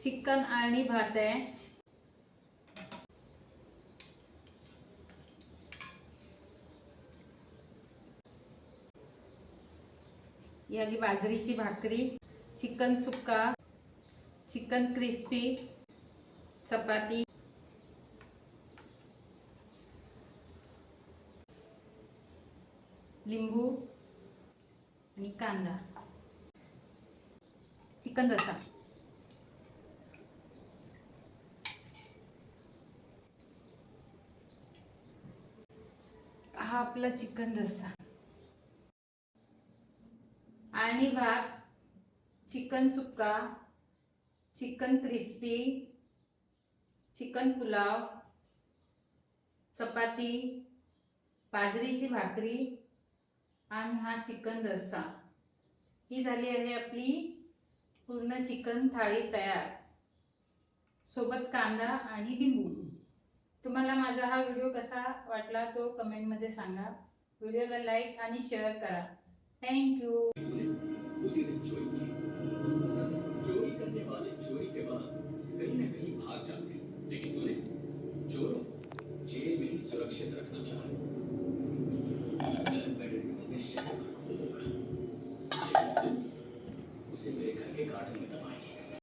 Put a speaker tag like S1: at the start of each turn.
S1: Chicken आणि भात आहे। ही आली बाजरीची भाकरी, चिकन सुक्का, चिकन क्रिस्पी, चपाती, लिंबू आणि कांदा, चिकन रस्सा। हा आपला चिकन रस्सा आणि भात, चिकन सुक्का, चिकन क्रिस्पी, चिकन पुलाव, चपाती, बाजरीची भाकरी आणि हा चिकन रस्सा। ही झाली आहे आपली पूर्ण चिकन थाळी तयार, सोबत कांदा आणि लिंबू। तुम्हाला माझा हा व्हिडिओ कसा वाटला तो कमेंट मध्ये सांगा। व्हिडिओला लाईक आणि शेअर करा। Thank you.
S2: उसी दिन चोरी की। चोरी करने वाले चोरी के बाद कहीं ना कहीं भाग जाते हैं, लेकिन तूने चोरों को जेल में ही सुरक्षित रखना चाहा। ब्लैक ढूंढने शहर भर घूमूंगा, लेकिन तू उसे मेरे घर के गार्डन में दबाई।